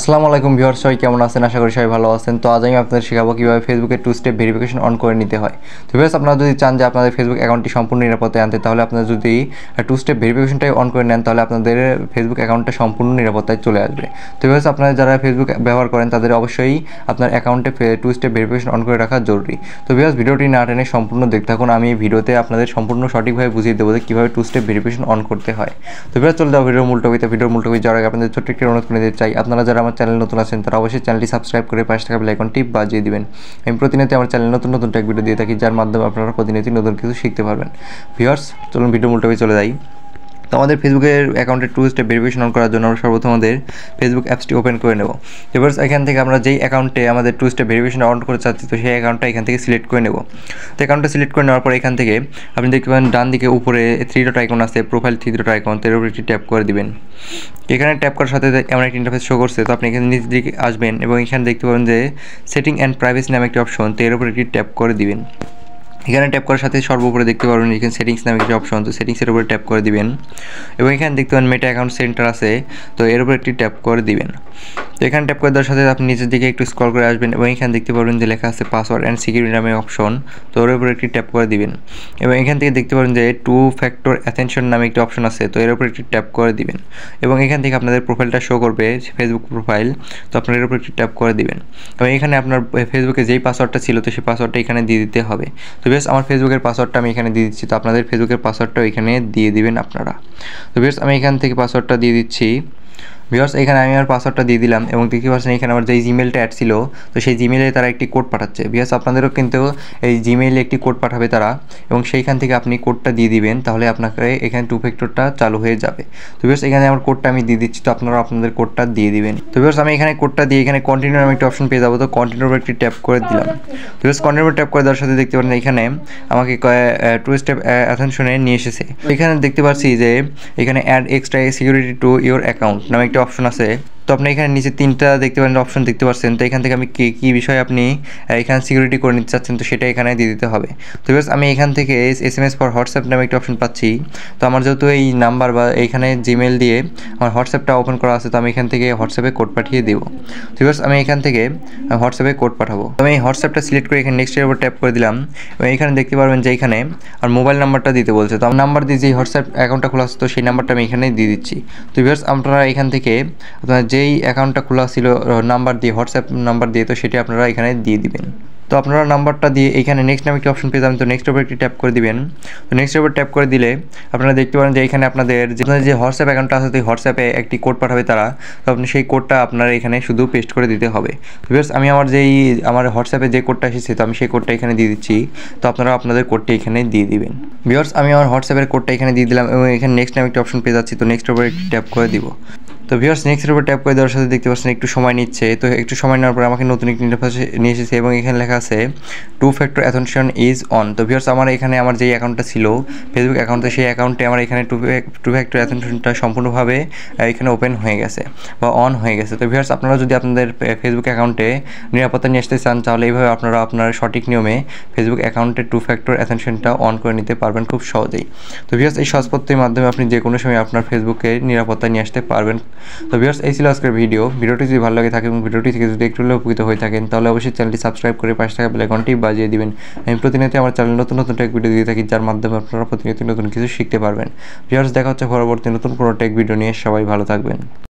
আসসালামু আলাইকুম ভিউয়ার্স, সবাই কেমন আছেন? আশা করি সবাই ভালো আছেন। তো আজ আমি আপনাদের শেখাবো কীভাবে ফেসবুকে 2 স্টেপ ভেরিফিকেশন অন করে নিতে হয়। তো ভিউয়ার্স, আপনারা যদি চান যে আপনাদের ফেসবুক অ্যাকাউন্টটি সম্পূর্ণ নিরাপত্তায় আনতে, তাহলে আপনারা যদি 2 স্টেপ ভেরিফিকেশনটাই অন করে নেন, তাহলে আপনাদের ফেসবুক অ্যাকাউন্টটা সম্পূর্ণ নিরাপত্তায় চলে আসবে। তো ভিউয়ার্স, আপনারা যারা ফেসবুক ব্যবহার করেন তাদের অবশ্যই আপনার অ্যাকাউন্টে 2 স্টেপ ভেরিফিকেশন অন করে রাখা জরুরি। তো ভিউয়ার্স, ভিডিওটি না টেনে সম্পূর্ণ দেখতে থাকুন। আমি এই ভিডিওতে আপনাদের সম্পূর্ণ সঠিকভাবে বুঝিয়ে দেবো যে কীভাবে 2 স্টেপ ভেরিফিকেশন অন করতে হয়। তো ভিউয়ার্স, চলে যাও ভিডিওর মূল টপিকে যাওয়ার আগে আপনাদের ছোট্ট একটি অনুরোধ করে দিতে চাই, আপনারা যারা আমার চ্যানেল নতুন আছেন তারা অবশ্যই চ্যানেলটি সাবস্ক্রাইব করে পাশে থাকা বেল আইকনটি বাজিয়ে দিবেন। আমি প্রতিনিয়ত আমার চ্যানেলে নতুন টেক ভিডিও দিয়ে থাকি, যার মাধ্যমে আপনারা প্রতিনিয়ত নতুন কিছু শিখতে পারবেন। ভিউয়ার্স, চলুন ভিডিও মূল টপিকে চলে যাই। তো আমাদের ফেসবুকের অ্যাকাউন্টে 2 স্টেপ ভেরিফিকেশন অন করার জন্য আমরা সর্বপ্রথম আমাদের ফেসবুক অ্যাপসটি ওপেন করে নেব। এবার এখান থেকে আমরা যেই অ্যাকাউন্টে আমাদের 2 স্টেপ ভেরিফিকেশন অন করতে চাচ্ছি, তো সেই অ্যাকাউন্টটা এখান থেকে সিলেক্ট করে নেব। তো অ্যাকাউন্টটা সিলেক্ট করে নেওয়ার পর এখান থেকে আপনি দেখতে পাবেন ডান দিকে উপরে 3 ডট আইকন আছে, প্রোফাইল 3 ডট আইকন, এর উপরে একটি ট্যাপ করে দিবেন। এখানে ট্যাপ করার সাথে এমন একটা ইন্টারফেস শো করছে। তো আপনি এখানে নিচের দিকে আসবেন এবং এখানে দেখতে পাবেন যে সেটিং অ্যান্ড প্রাইভেসি নামে একটি অপশন, তো এর উপরে একটি ট্যাপ করে দিবেন। এখানে ট্যাপ করার সাথে সর্বোপরে দেখতে পারবেন এখানে সেটিংস নামে একটি অপশন, তো সেটিংসের উপরে ট্যাপ করে দিবেন এবং এখানে দেখতে পাবেন মেটা অ্যাকাউন্ট সেন্টার আছে, তো এর উপরে একটি ট্যাপ করে দিবেন। তো এখানে ট্যাপ করে দেওয়ার সাথে আপনি নিচের দিকে একটু স্ক্রল করে আসবেন এবং এখানে দেখতে পারবেন যে লেখা আছে পাসওয়ার্ড অ্যান্ড সিকিউরিটি নামে অপশন, তো ওর উপরে একটি ট্যাপ করে দিবেন এবং এখান থেকে দেখতে পারবেন যে 2 ফ্যাক্টর অ্যাথেনশন নামে একটি অপশন আছে, তো এর উপরে একটি ট্যাপ করে দিবেন এবং এখান থেকে আপনাদের প্রোফাইলটা শো করবে, ফেসবুক প্রোফাইল, তো আপনার এর উপরে একটি ট্যাপ করে দিবেন এবং এখানে আপনার ফেসবুকে যেই পাসওয়ার্ডটা ছিল, তো সেই পাসওয়ার্ডটা এখানে দিয়ে দিতে হবে। তো বেশ, আমার ফেসবুকের পাসওয়ার্ডটা আমি এখানে দিয়ে দিচ্ছি, তো আপনাদের ফেসবুকের পাসওয়ার্ডটাও এখানে দিয়ে দিবেন আপনারা। তো বেশ, আমি এখান থেকে পাসওয়ার্ডটা দিয়ে দিচ্ছি। ভিউয়ার্স, এখানে আমি আমার পাসওয়ার্ডটা দিয়ে দিলাম এবং দেখতে পাচ্ছেন এখানে আমার যে জিমেলটা অ্যাড ছিল, তো সেই জিমেলে তারা একটি কোড পাঠাচ্ছে। ভিউয়ার্স, আপনাদেরও কিন্তু এই জিমেইলে একটি কোড পাঠাবে তারা, এবং সেইখান থেকে আপনি কোডটা দিয়ে দিবেন, তাহলে আপনাকে এখানে 2 ফ্যাক্টরটা চালু হয়ে যাবে। তো ভিউয়ার্স, এখানে আমার কোডটা আমি দিয়ে দিচ্ছি, তো আপনারা আপনাদের কোডটা দিয়ে দিবেন। তো ভিউয়ার্স, আমি এখানে কোডটা দিয়ে এখানে কন্টিনিউ নামে একটা অপশন পেয়ে যাবো, তো কন্টিনিউর উপর একটি ট্যাপ করে দিলাম। তো ভিউয়ার্স, কন্টিনিউর ট্যাপ করে দেওয়ার সাথে দেখতে পাচ্ছেন এখানে আমাকে 2 স্টেপ অ্যাথেনশনে নিয়ে এসেছে। এখানে দেখতে পাচ্ছি যে এখানে add extra security to your account নামে একটা অপশন আছে। তো আপনি এখানে নিচে 3টা দেখতে পারেন অপশন দেখতে পাচ্ছেন, তো এখান থেকে আমি কী বিষয়ে আপনি এখানে সিকিউরিটি করে নিতে চাচ্ছেন, তো সেটা এখানে দিয়ে দিতে হবে। তো বেশ, আমি এখান থেকে SMS ফর হোয়াটসঅ্যাপ নামে একটা অপশন পাচ্ছি। তো আমার যেহেতু এই নাম্বার বা এইখানে জিমেল দিয়ে আমার হোয়াটসঅ্যাপটা ওপেন করা আছে, তো আমি এখান থেকে হোয়াটসঅ্যাপে কোড পাঠিয়ে দেবো। তো বেশ, আমি এখান থেকে হোয়াটসঅ্যাপে কোড পাঠাবো। তো আমি হোয়াটসঅ্যাপটা সিলেক্ট করে এখানে নেক্সটের উপর ট্যাপ করে দিলাম এবং এখানে দেখতে পারবেন যে এখানে আর মোবাইল নাম্বারটা দিতে বলছে। তো আমার নাম্বার দিয়ে যে হোয়াটসঅ্যাপ অ্যাকাউন্টটা খোলা আছে, তো সেই নাম্বারটা আমি এখানে দিয়ে দিচ্ছি। তো বেশ, আপনারা এখান থেকে আপনার যেই অ্যাকাউন্টটা খোলা ছিল নাম্বার দিয়ে, হোয়াটসঅ্যাপ নাম্বার দিয়ে, তো সেটি আপনারা এখানে দিয়ে দিবেন। তো আপনারা নাম্বারটা দিয়ে এখানে নেক্সট নামে একটি অপশন পেয়ে যাবেন, তো নেক্সটের উপর একটি ট্যাপ করে দিবেন। তো নেক্সটের উপর ট্যাপ করে দিলে আপনারা দেখতে পারেন যে এখানে আপনাদের যে হোয়াটসঅ্যাপ অ্যাকাউন্টটা আছে, তো হোয়াটসঅ্যাপে একটি কোড পাঠাবে তারা, তো আপনি সেই কোডটা আপনারা এখানে শুধু পেস্ট করে দিতে হবে। ভিউয়ার্স, আমি আমার হোয়াটসঅ্যাপে যে কোডটা এসেছে, তো আমি সেই কোডটা এখানে দিয়ে দিচ্ছি, তো আপনারা আপনাদের কোডটি এখানে দিয়ে দিবেন। ভিউয়ার্স, আমি আমার হোয়াটসঅ্যাপের কোডটা এখানে দিয়ে দিলাম এবং এখানে নেক্সট নামে একটি অপশন পেয়ে যাচ্ছি, তো নেক্সটের উপর একটি ট্যাপ করে দিব। তো ভিউয়ার্স, নেক্সটের উপর ট্যাপ করে দেওয়ার সাথে দেখতে পাচ্ছেন একটু সময় নিচ্ছে। তো একটু সময় নেওয়ার পরে আমাকে নতুন একটি ইন্টারফেস নিয়ে এসেছে এবং এখানে লেখা আছে 2 ফ্যাক্টর অ্যাথেনশন ইজ অন। তো ভিউয়ার্স, আমার এখানে আমার যেই অ্যাকাউন্টটা ছিল ফেসবুক অ্যাকাউন্টে, সেই অ্যাকাউন্টে আমার এখানে 2 ফ্যাক্টর অ্যাথেনশনটা সম্পূর্ণভাবে এখানে ওপেন হয়ে গেছে বা অন হয়ে গেছে। তো ভিউয়ার্স, আপনারা যদি আপনাদের ফেসবুক অ্যাকাউন্টে নিরাপত্তা নিয়ে আসতে চান, তাহলে এইভাবে আপনারা আপনার সঠিক নিয়মে ফেসবুক অ্যাকাউন্টে 2 ফ্যাক্টর অ্যাথেনশনটা অন করে নিতে পারবেন খুব সহজেই। তো ভিউয়ার্স, এই সহজ পদ্ধতির মাধ্যমে আপনি যে কোনো সময় আপনার ফেসবুকে নিরাপত্তা নিয়ে আসতে পারবেন। তো ভিউয়ার্স, এই ছিল আজকের ভিডিওটি যদি ভালো লাগে থাকে এবং ভিডিওটি থেকে যদি একটু হলেও উপকৃত হয়ে থাকেন, তাহলে অবশ্যই চ্যানেলটি সাবস্ক্রাইব করে পাশে থাকা বেল আইকনটি বাজিয়ে দিবেন। আমি প্রতিনিয়ত আমার চ্যানেলে নতুন টেক ভিডিও দিয়ে থাকি, যার মাধ্যমে আপনারা প্রতিনিয়ত নতুন কিছু শিখতে পারবেন। ভিউয়ার্স, দেখা হচ্ছে পরবর্তী নতুন কোনো টেক ভিডিও নিয়ে। সবাই ভালো থাকবেন।